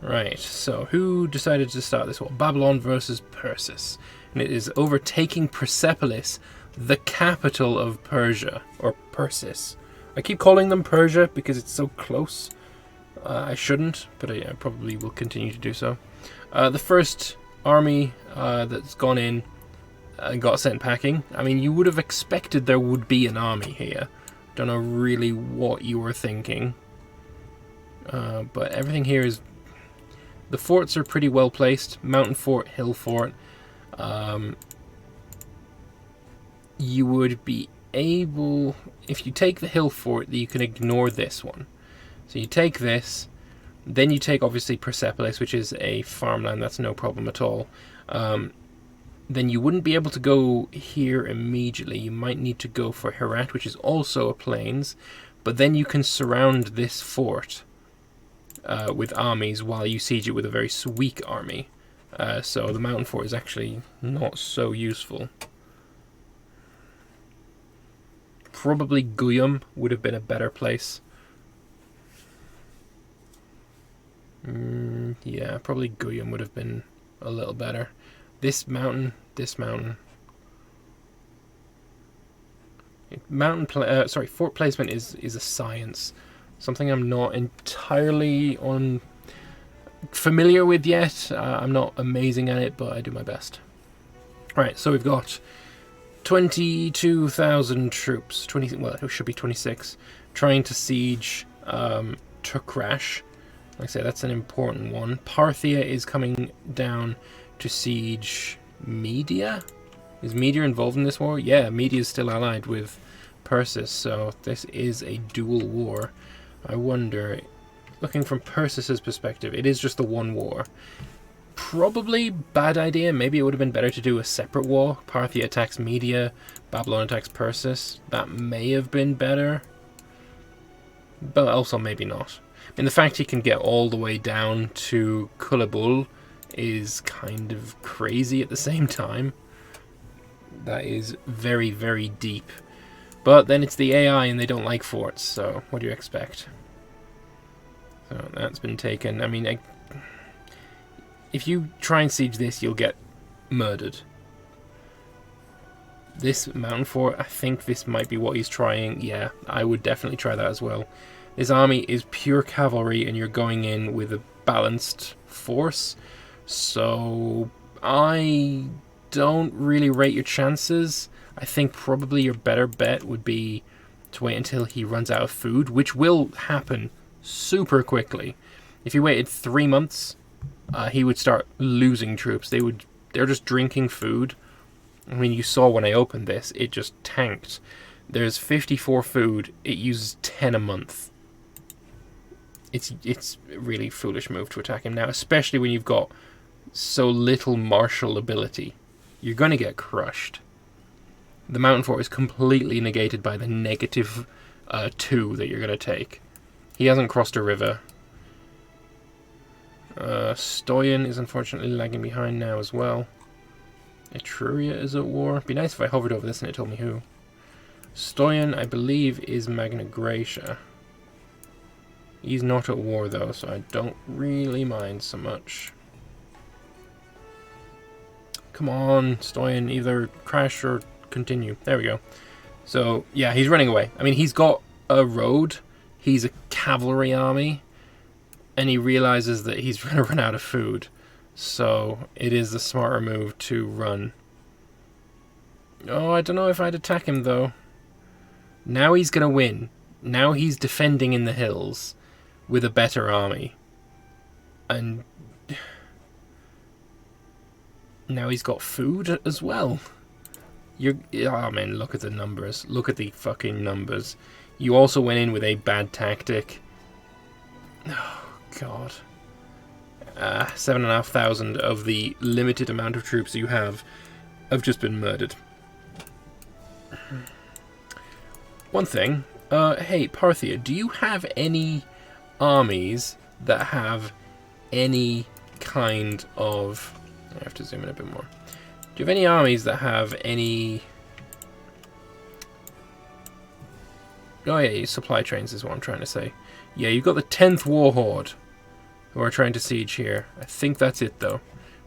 Right, so who decided to start this war? Babylon versus Persis. And it is overtaking Persepolis, the capital of Persia, or Persis. I keep calling them Persia because it's so close. I shouldn't, but I probably will continue to do so. The first army that's gone in and got sent packing. I mean, you would have expected there would be an army here. Don't know really what you were thinking. But everything here is... The forts are pretty well placed. Mountain fort, hill fort. You would be able... If you take the hill fort, you can ignore this one. So you take this, then you take obviously Persepolis, which is a farmland. That's no problem at all. Then you wouldn't be able to go here immediately. You might need to go for Herat, which is also a plains. But then you can surround this fort with armies while you siege it with a very weak army. So the mountain fort is actually not so useful. Probably Guyum would have been a better place. Yeah, probably Guyum would have been a little better. This mountain. Fort placement is a science. Something I'm not entirely familiar with yet. I'm not amazing at it, but I do my best. Right, so we've got 22,000 troops. Well, it should be 26. Trying to siege Turkrash. Like I say, that's an important one. Parthia is coming down to siege Media. Is Media involved in this war? Yeah, Media is still allied with Persis, so this is a dual war. I wonder, looking from Persis's perspective, it is just the one war. Probably bad idea. Maybe it would have been better to do a separate war. Parthia attacks Media, Babylon attacks Persis. That may have been better, but also maybe not. I mean, the fact he can get all the way down to Kulabul is kind of crazy at the same time. That is very, very deep. But then it's the AI and they don't like forts, so what do you expect? So that's been taken. I mean, if you try and siege this, you'll get murdered. This mountain fort, I think this might be what he's trying. Yeah, I would definitely try that as well. This army is pure cavalry and you're going in with a balanced force. So I don't really rate your chances. I think probably your better bet would be to wait until he runs out of food, which will happen super quickly. If you waited 3 months, he would start losing troops. They're just drinking food. I mean, you saw when I opened this, it just tanked. There's 54 food. It uses 10 a month. It's a really foolish move to attack him now, especially when you've got so little martial ability. You're going to get crushed. The mountain fort is completely negated by the negative 2 that you're going to take. He hasn't crossed a river. Stoyan is unfortunately lagging behind now as well. Etruria is at war. It'd be nice if I hovered over this and it told me who. Stoyan, I believe, is Magna Graecia. He's not at war though, so I don't really mind so much. Come on, Stoyan, either crash or continue. There we go. So, yeah, he's running away. I mean, he's got a road. He's a cavalry army. And he realizes that he's going to run out of food. So, it is the smarter move to run. Oh, I don't know if I'd attack him, though. Now he's going to win. Now he's defending in the hills with a better army. And now he's got food as well. Oh man, look at the numbers. Look at the fucking numbers. You also went in with a bad tactic. Oh, God. 7,500 of the limited amount of troops you have just been murdered. One thing. Hey, Parthia, do you have any armies that have any kind of... I have to zoom in a bit more. Do you have any armies that have any... Oh yeah, supply trains is what I'm trying to say. Yeah, you've got the 10th War Horde, who are trying to siege here. I think that's it, though.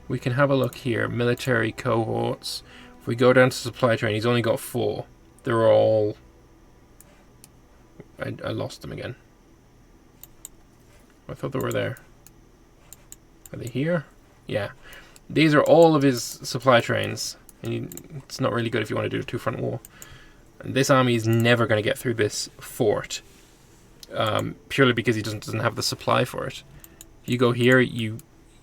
We can have a look here. Military cohorts. If we go down to supply train, he's only got 4. They're all... I lost them again. I thought they were there. Are they here? Yeah. These are all of his supply trains. And it's not really good if you want to do a two-front war. And this army is never going to get through this fort. Purely because he doesn't have the supply for it. If you go here, you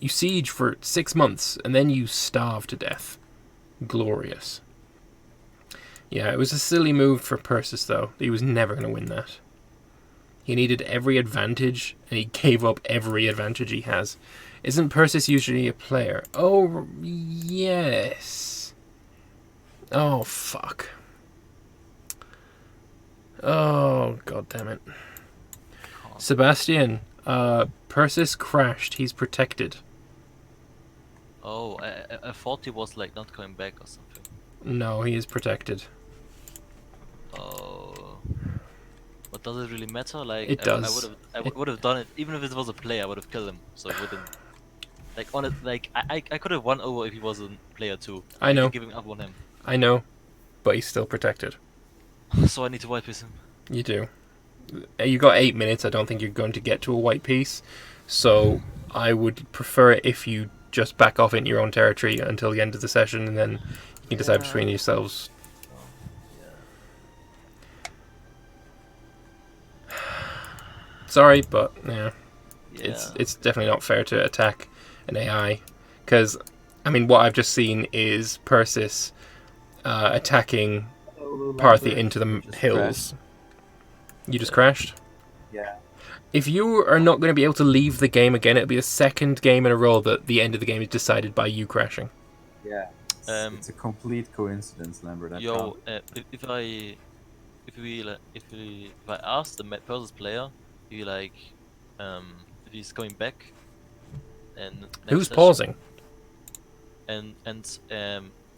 siege for 6 months, and then you starve to death. Glorious. Yeah, it was a silly move for Persis, though. He was never going to win that. He needed every advantage, and he gave up every advantage he has. Isn't Persis usually a player? Oh, yes. Oh, fuck. Oh, god damn it. Sebastian, Persis crashed. He's protected. Oh, I thought he was like not coming back or something. No, he is protected. Oh. But does it really matter? Like, It does. I would have done it even if it was a player. I would have killed him. So it wouldn't. Like on it, like I could have won over if he was a player too. I know. Giving up on him. I know, but he's still protected. So I need to white piece him. You do. You got 8 minutes. I don't think you're going to get to a white piece. So I would prefer it if you just back off into your own territory until the end of the session, and then you can decide between yourselves. Sorry, but yeah. It's definitely not fair to attack an AI, because I mean what I've just seen is Persis attacking Parthia into the hills. You just crashed? Yeah. If you are not going to be able to leave the game again, it'll be the second game in a row that the end of the game is decided by you crashing. Yeah. It's a complete coincidence, Lambert. If I ask the Persis player, he like if he's coming back, and who's pausing? And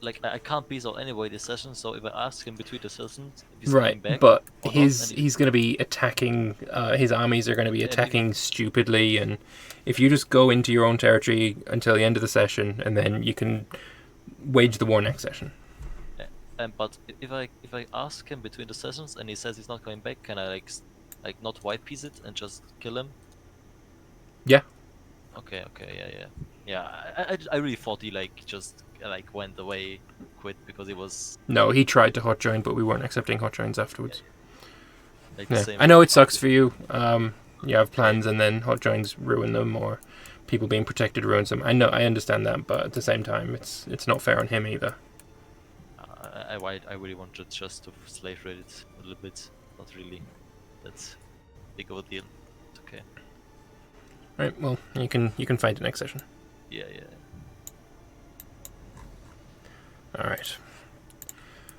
like I can't piece out anyway this session, so if I ask him between the sessions, if he's right, coming back, but he's going to be attacking. His armies are going to be attacking stupidly, and if you just go into your own territory until the end of the session, and then you can wage the war next session. But if I ask him between the sessions and he says he's not coming back, can I like not white piece it and just kill him? Yeah. Okay. Yeah. I really thought he like just like went away, quit because he was. No, he tried to hot join, but we weren't accepting hot joins afterwards. Like yeah. I know it sucks for you. You have plans and then hot joins ruin them, or people being protected ruins them. I know, I understand that, but at the same time, it's not fair on him either. I really wanted just to slave trade it a little bit, not really. That's big of a deal. It's okay. Right. Well, you can fight it next session. Yeah. All right.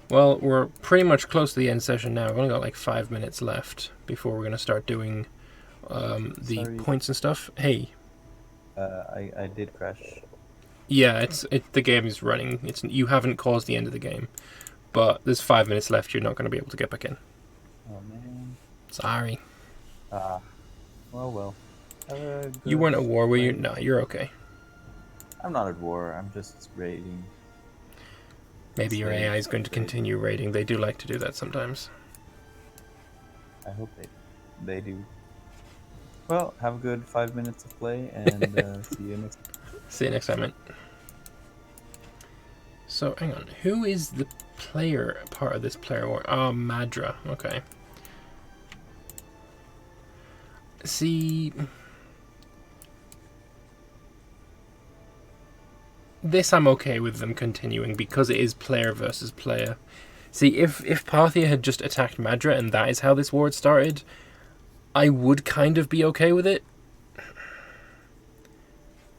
Well, we're pretty much close to the end session now. We've only got like 5 minutes left before we're gonna start doing the points and stuff. Hey. I did crash. Yeah, the game is running. You haven't caused the end of the game, but there's 5 minutes left. You're not going to be able to get back in. Oh man. Sorry. Well. You weren't at war, were you? No, you're okay. I'm not at war. I'm just raiding. Maybe your AI is going to continue raiding. They do like to do that sometimes. I hope they do. Well, have a good 5 minutes of play, and see you next time. See you next time, mate. So, hang on. Who is the player part of this player war? Oh, Madra. Okay. See... This I'm okay with them continuing because it is player versus player. See, if Parthia had just attacked Madra and that is how this war had started, I would kind of be okay with it.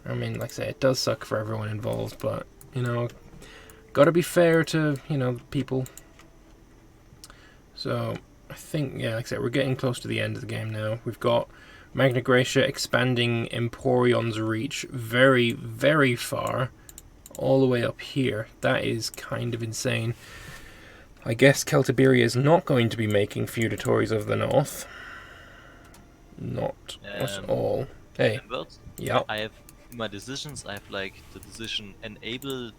I mean, like I say, it does suck for everyone involved, but, you know, gotta be fair to, you know, people. So, I think, yeah, like I said, we're getting close to the end of the game now. We've got Magna Graecia expanding Emporion's reach very, very far, all the way up here. That is kind of insane. I guess Celtiberia is not going to be making feudatories of the north. Not at all. Hey. Invert. Yeah. I have in my decisions. I have like the decision enable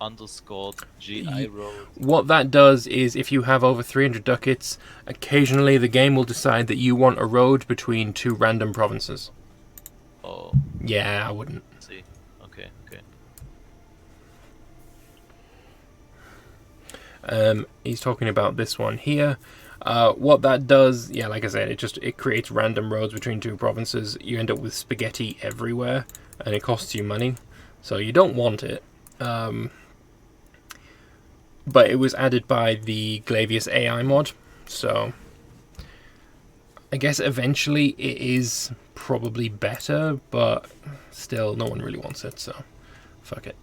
underscored GI road. What that does is if you have over 300 ducats, occasionally the game will decide that you want a road between two random provinces. Oh, Yeah, I wouldn't. see. Okay, okay. He's talking about this one here. What that does, yeah, like I said, it creates random roads between two provinces. You end up with spaghetti everywhere, and it costs you money, so you don't want it. But it was added by the Glavius AI mod, so I guess eventually it is probably better, but still no one really wants it, so fuck it.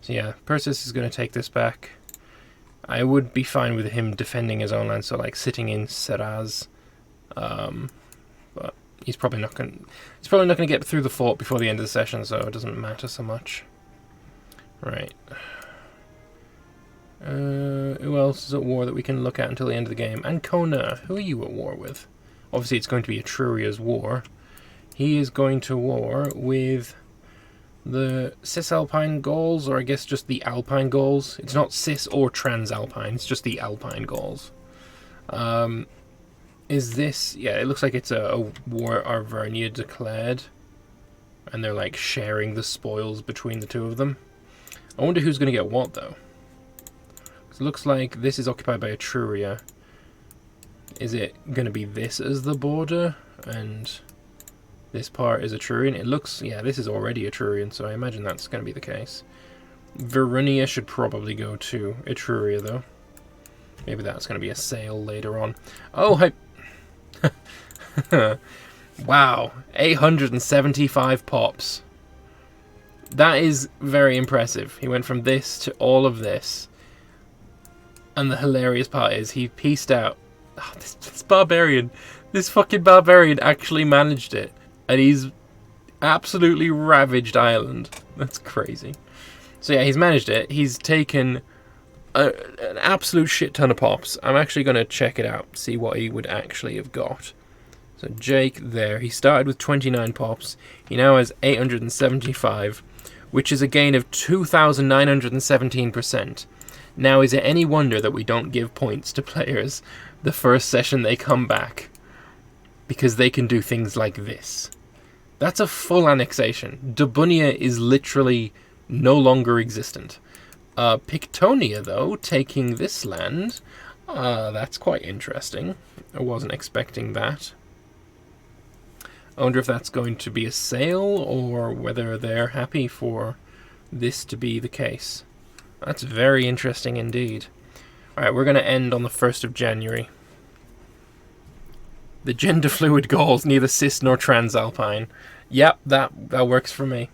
So yeah, Persis is going to take this back. I would be fine with him defending his own land, so like sitting in Seraz, but he's probably not going to get through the fort before the end of the session, so it doesn't matter so much. Right. Who else is at war that we can look at until the end of the game? Ancona, who are you at war with? Obviously it's going to be Etruria's war. He is going to war with the Cisalpine Gauls, or I guess just the Alpine Gauls. It's not Cis or Transalpine, it's just the Alpine Gauls. Is this... yeah, it looks like it's a war Hibernia declared. And they're like sharing the spoils between the two of them. I wonder who's going to get what though. It looks like this is occupied by Etruria. Is it going to be this as the border? And this part is Etrurian? It looks... yeah, this is already Etrurian, so I imagine that's going to be the case. Verunia should probably go to Etruria, though. Maybe that's going to be a sale later on. Oh, hi... wow, 875 pops. That is very impressive. He went from this to all of this. And the hilarious part is he pieced out. Oh, this barbarian, this fucking barbarian actually managed it. And he's absolutely ravaged Ireland. That's crazy. So yeah, he's managed it. He's taken an absolute shit ton of pops. I'm actually going to check it out, see what he would actually have got. So Jake there, he started with 29 pops. He now has 875, which is a gain of 2,917%. Now, is it any wonder that we don't give points to players the first session they come back? Because they can do things like this. That's a full annexation. Hibernia is literally no longer existent. Pictonia, though, taking this land, that's quite interesting. I wasn't expecting that. I wonder if that's going to be a sale, or whether they're happy for this to be the case. That's very interesting indeed. Alright, we're going to end on the 1st of January. The gender fluid Gauls, neither cis nor transalpine. Yep, that works for me.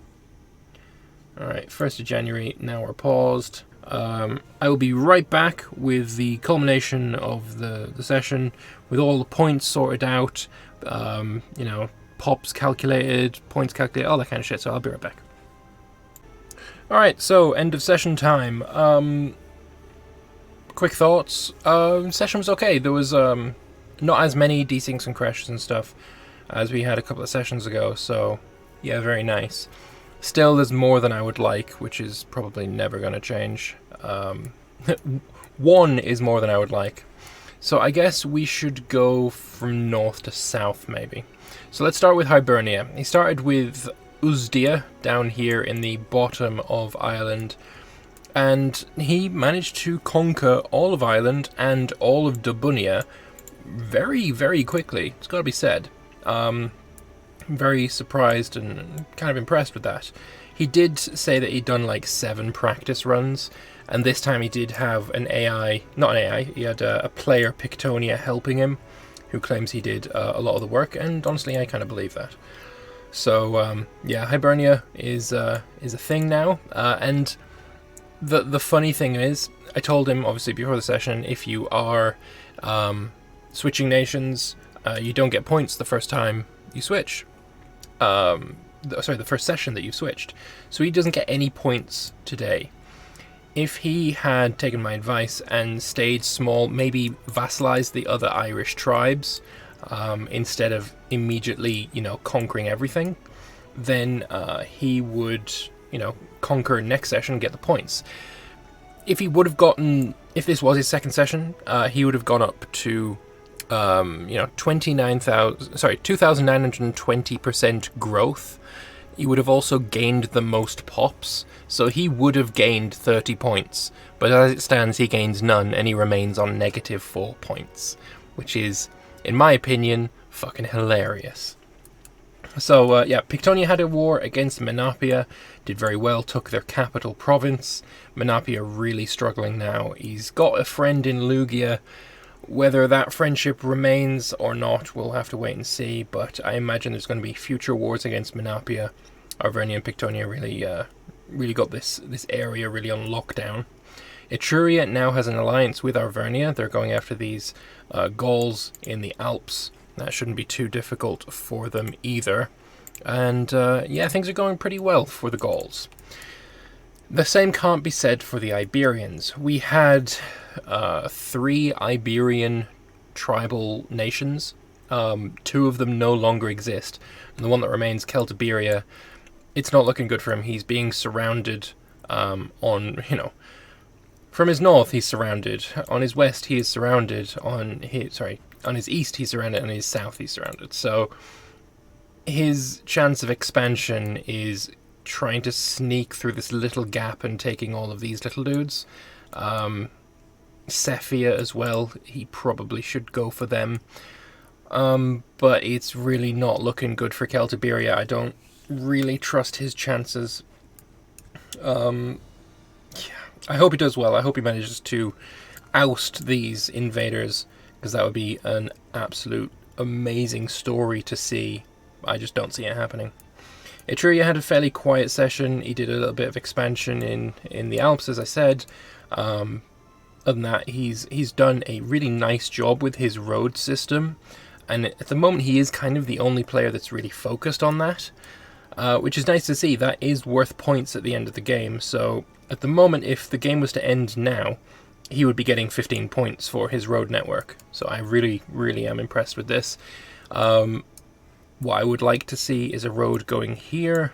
Alright, 1st of January, now we're paused. I will be right back with the culmination of the session, with all the points sorted out, you know, pops calculated, points calculated, all that kind of shit, so I'll be right back. Alright, so end of session time. Quick thoughts. Session was okay. There was not as many desyncs and crashes and stuff as we had a couple of sessions ago, so yeah, very nice. Still, there's more than I would like, which is probably never going to change. One is more than I would like. So I guess we should go from north to south, maybe. So let's start with Hibernia. He started with Uzdia down here in the bottom of Ireland, and he managed to conquer all of Ireland and all of Hibernia very, very quickly. It's got to be said. I'm very surprised and kind of impressed with that. He did say that he'd done like 7 practice runs, and this time he did have an AI, not an AI, he had a player, Pictonia, helping him, who claims he did a lot of the work, and honestly I kind of believe that. So yeah, Hibernia is a thing now, and the funny thing is, I told him obviously before the session, if you are switching nations, you don't get points the first time you switch. Sorry, the first session that you've switched. So he doesn't get any points today. If he had taken my advice and stayed small, maybe vassalized the other Irish tribes, instead of immediately, conquering everything, then he would, conquer next session, get the points. If he would have gotten, if this was his second session, he would have gone up to, 2,920% growth. He would have also gained the most pops, so he would have gained 30 points. But as it stands, he gains none, and he remains on -4 points, which is, in my opinion, fucking hilarious. So, Pictonia had a war against Menapia, did very well, took their capital province. Menapia really struggling now. He's got a friend in Lugia. Whether that friendship remains or not, we'll have to wait and see, but I imagine there's going to be future wars against Menapia. Hibernia and Pictonia really got this area really on lockdown. Etruria now has an alliance with Hibernia. They're going after these Gauls in the Alps. That shouldn't be too difficult for them either. And things are going pretty well for the Gauls. The same can't be said for the Iberians. We had 3 Iberian tribal nations. 2 of them no longer exist. And the one that remains, Celtiberia, it's not looking good for him. He's being surrounded from his north he's surrounded. On his west he is surrounded. On his east he's surrounded. On his south he's surrounded. So his chance of expansion is trying to sneak through this little gap and taking all of these little dudes. Cephia as well, he probably should go for them. But it's really not looking good for Celtiberia. I don't really trust his chances. I hope he does well. I hope he manages to oust these invaders, because that would be an absolute amazing story to see. I just don't see it happening. Etruria had a fairly quiet session. He did a little bit of expansion in the Alps, as I said. Other than that, he's done a really nice job with his road system, and at the moment he is kind of the only player that's really focused on that, which is nice to see. That is worth points at the end of the game. So at the moment, if the game was to end now, he would be getting 15 points for his road network. So I really, really am impressed with this. What I would like to see is a road going here,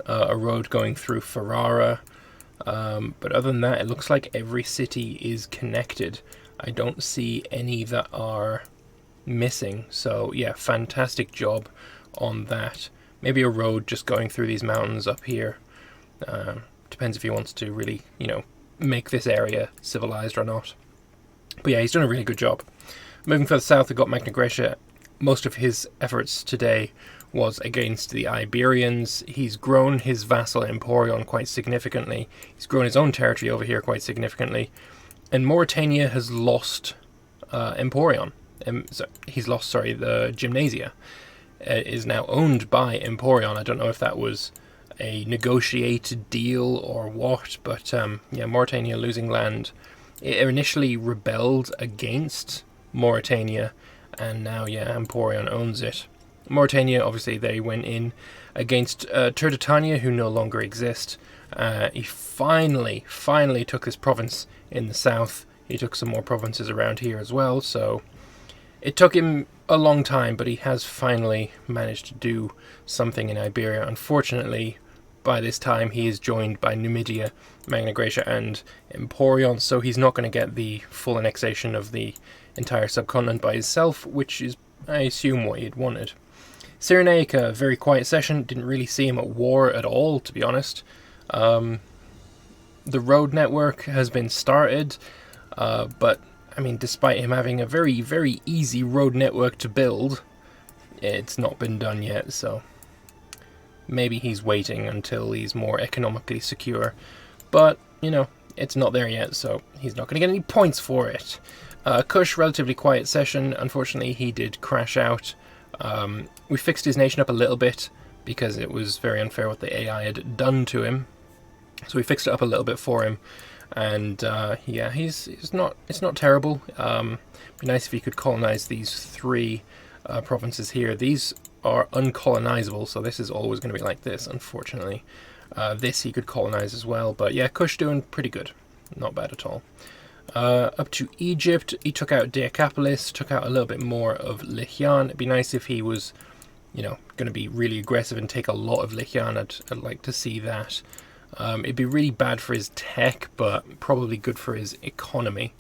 a road going through Ferrara. But other than that, it looks like every city is connected. I don't see any that are missing. So yeah, fantastic job on that. Maybe a road just going through these mountains up here. Depends if he wants to really, make this area civilized or not. But yeah, he's done a really good job. Moving further south, we've got Magna Graecia. Most of his efforts today was against the Iberians. He's grown his vassal Emporion quite significantly. He's grown his own territory over here quite significantly. And Mauritania has lost Emporion. He's lost, the Gymnasia. Is now owned by Emporion. I don't know if that was a negotiated deal or what, but Mauritania losing land. It initially rebelled against Mauritania, and now, Emporion owns it. Mauritania, obviously, they went in against Turdetania, who no longer exist. He finally took this province in the south. He took some more provinces around here as well, so it took him a long time, but he has finally managed to do something in Iberia. Unfortunately, by this time, he is joined by Numidia, Magna Graecia, and Emporion, so he's not going to get the full annexation of the entire subcontinent by himself, which is, I assume, what he'd wanted. Cyrenaica, very quiet session, didn't really see him at war at all, to be honest. The road network has been started, but, despite him having a very, very easy road network to build, it's not been done yet, so maybe he's waiting until he's more economically secure. But, it's not there yet, so he's not going to get any points for it. Kush, relatively quiet session. Unfortunately, he did crash out. We fixed his nation up a little bit because it was very unfair what the AI had done to him. So we fixed it up a little bit for him. And it's not terrible. Be nice if he could colonize these 3 provinces here. These are uncolonizable, so this is always going to be like this, unfortunately. This he could colonize as well, but yeah, Kush doing pretty good. Not bad at all. Up to Egypt, he took out Decapolis, took out a little bit more of Lichian. It'd be nice if he was, going to be really aggressive and take a lot of Lichian. I'd like to see that. It'd be really bad for his tech, but probably good for his economy.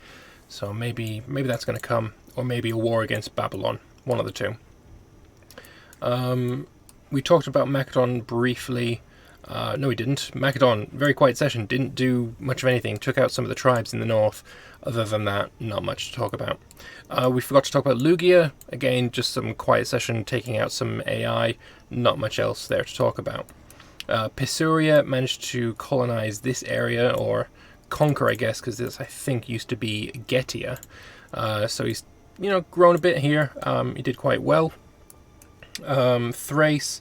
So maybe that's going to come, or maybe a war against Babylon, one of the two. We talked about Macedon briefly. No, we didn't. Macedon, very quiet session, didn't do much of anything. Took out some of the tribes in the north. Other than that, not much to talk about. We forgot to talk about Lugia. Again, just some quiet session, taking out some AI. Not much else there to talk about. Pisuria managed to colonize this area, or conquer, I guess, because this, I think, used to be Getia. So he's, grown a bit here. He did quite well. Thrace,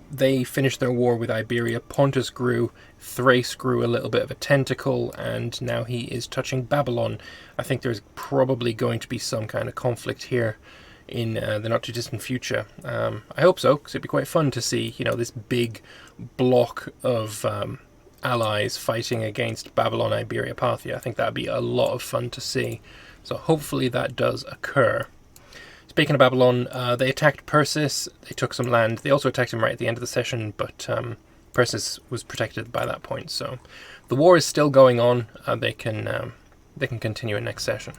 they finished their war with Iberia. Pontus grew, Thrace grew a little bit of a tentacle, and now he is touching Babylon. I think there's probably going to be some kind of conflict here in the not too distant future. I hope so, because it'd be quite fun to see, this big block of allies fighting against Babylon, Iberia, Parthia. I think that'd be a lot of fun to see. So hopefully that does occur. Speaking of Babylon, they attacked Persis. They took some land. They also attacked him right at the end of the session, but Persis was protected by that point. So the war is still going on. They can continue in next session.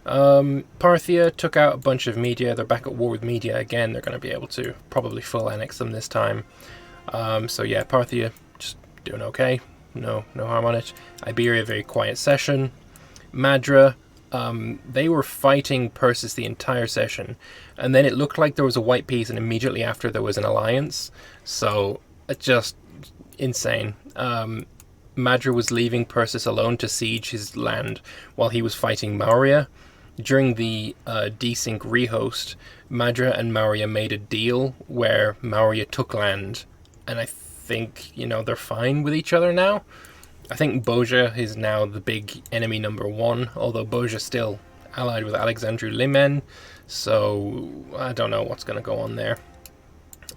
Parthia took out a bunch of Media. They're back at war with Media again. They're going to be able to probably full annex them this time. So yeah, Parthia just doing okay. No harm on it. Iberia, very quiet session. Madra, they were fighting Persis the entire session, and then it looked like there was a white piece, and immediately after there was an alliance. So just insane. Madra was leaving Persis alone to siege his land while he was fighting Mauria. During the desync rehost, Madra and Mauria made a deal where Mauria took land, and I think, they're fine with each other now. I think Boja is now the big enemy number one, although Boja's still allied with Alexandru Limen, so I don't know what's going to go on there.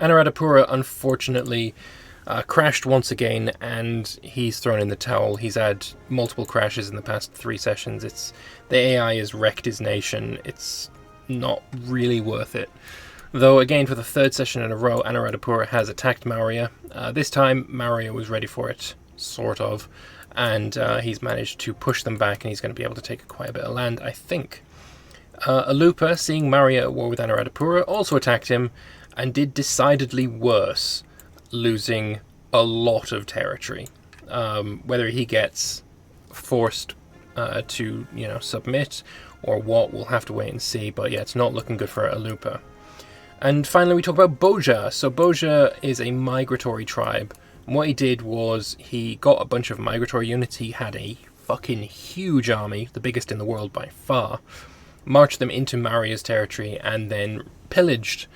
Anuradhapura, unfortunately, crashed once again, and he's thrown in the towel. He's had multiple crashes in the past 3 sessions. The AI has wrecked his nation. It's not really worth it. Though, again, for the 3rd session in a row, Anuradhapura has attacked Mauria. This time, Mauria was ready for it, sort of, and he's managed to push them back, and he's going to be able to take quite a bit of land, I think. Alupa, seeing Mauria at war with Anuradhapura, also attacked him, and did decidedly worse, losing a lot of territory. Whether he gets forced to, submit, or what, we'll have to wait and see, but yeah, it's not looking good for Alupa. And finally, we talk about Boja. So Boja is a migratory tribe. And what he did was he got a bunch of migratory units. He had a fucking huge army, the biggest in the world by far, marched them into Mauria's territory, and then pillaged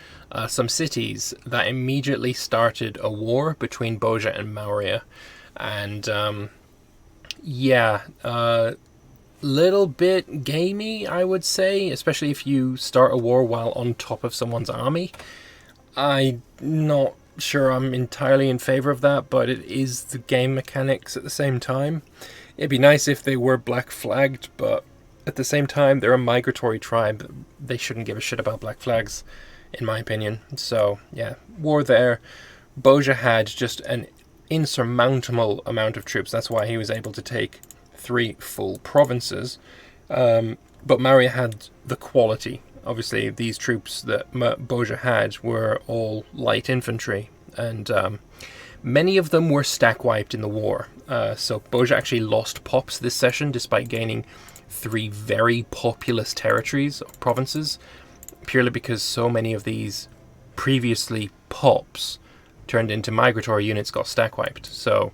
some cities. That immediately started a war between Boja and Mauria. And little bit gamey, I would say, especially if you start a war while on top of someone's army. I'm not sure I'm entirely in favor of that, but it is the game mechanics at the same time. It'd be nice if they were black flagged, but at the same time, they're a migratory tribe. They shouldn't give a shit about black flags, in my opinion. So yeah, war there. Boja had just an insurmountable amount of troops. That's why he was able to take 3 full provinces, but Mauria had the quality. Obviously, these troops that Boja had were all light infantry, and many of them were stack wiped in the war. So Boja actually lost pops this session, despite gaining 3 very populous territories or provinces, purely because so many of these previously pops turned into migratory units got stack wiped. So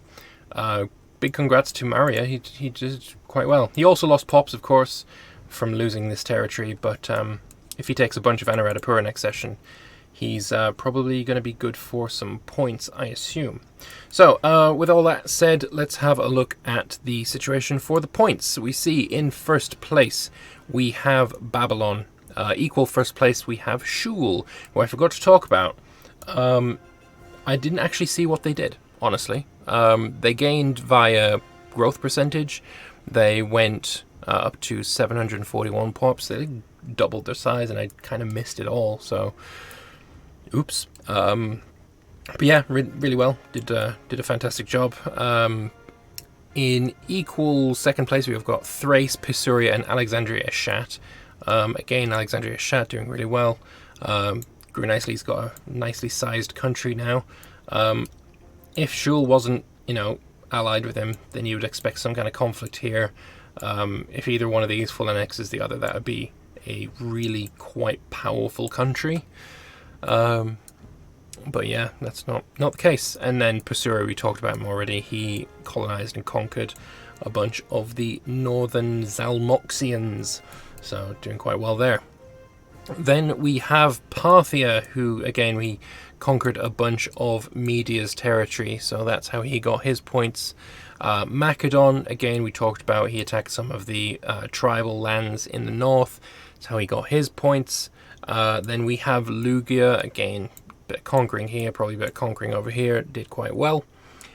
big congrats to Mauria. He did quite well. He also lost pops, of course, from losing this territory, but if he takes a bunch of Anuradhapura next session, he's probably going to be good for some points, I assume. So, with all that said, let's have a look at the situation for the points. We see in first place we have Babylon. Equal first place we have Shul, who I forgot to talk about. I didn't actually see what they did, honestly. They gained via growth percentage, They went up to 741 pops. They doubled their size, and I kind of missed it all, so oops. But yeah, really well. Did a fantastic job. In equal second place, we've got Thrace, Pisuria, and Alexandria Eshat. Again, Alexandria Eshat doing really well. Grew nicely. He's got a nicely sized country now. If Shul wasn't, allied with him, then you would expect some kind of conflict here. If either one of these full annexes the other, that would be a really quite powerful country. But yeah, that's not the case. And then Pasuria, we talked about him already. He colonized and conquered a bunch of the northern Zalmoxians, so doing quite well there. Then we have Parthia, who again we conquered a bunch of Media's territory, so that's how he got his points. Macedon, again we talked about, he attacked some of the tribal lands in the north. That's how he got his points. Then we have Lugia, again bit of conquering here, probably a bit of conquering over here, did quite well.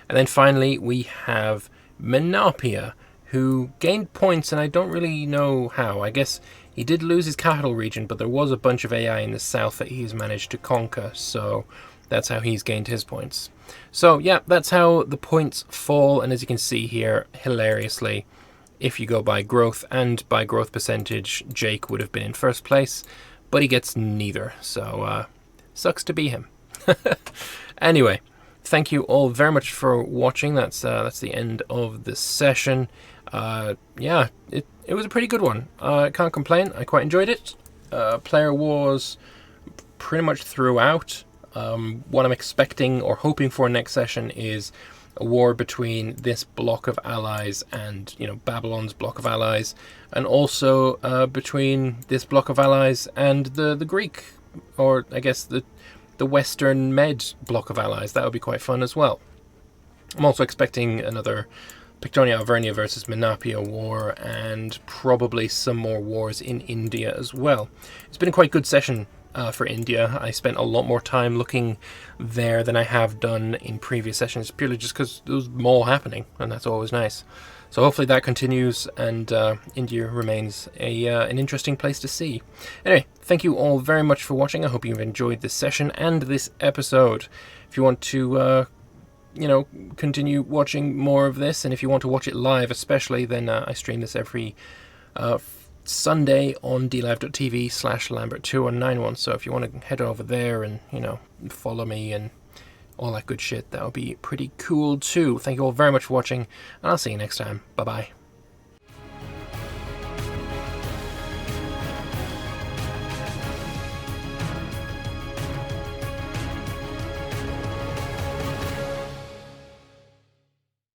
And then finally we have Menapia, who gained points, and I don't really know how. I guess he did lose his capital region, but there was a bunch of AI in the south that he's managed to conquer, so that's how he's gained his points. So yeah, that's how the points fall, and as you can see here, hilariously, if you go by growth and by growth percentage, Jake would have been in first place, but he gets neither, so sucks to be him. Anyway, thank you all very much for watching. That's the end of the session. Yeah, it was a pretty good one. I can't complain. I quite enjoyed it. Player wars pretty much throughout. What I'm expecting or hoping for next session is a war between this block of allies and Babylon's block of allies, and also between this block of allies and the Greek, or I guess the Western Med block of allies. That would be quite fun as well. I'm also expecting another Pictonia Hibernia versus Menapia war, and probably some more wars in India as well. It's been a quite good session for India. I spent a lot more time looking there than I have done in previous sessions, purely just because there was more happening, and that's always nice. So hopefully that continues, and India remains an interesting place to see. Anyway, thank you all very much for watching. I hope you've enjoyed this session and this episode. If you want to continue watching more of this, and if you want to watch it live especially, then I stream this every Sunday on dlive.tv/Lambert2191. So if you want to head over there and follow me and all that good shit, that would be pretty cool too. Thank you all very much for watching, and I'll see you next time. Bye bye.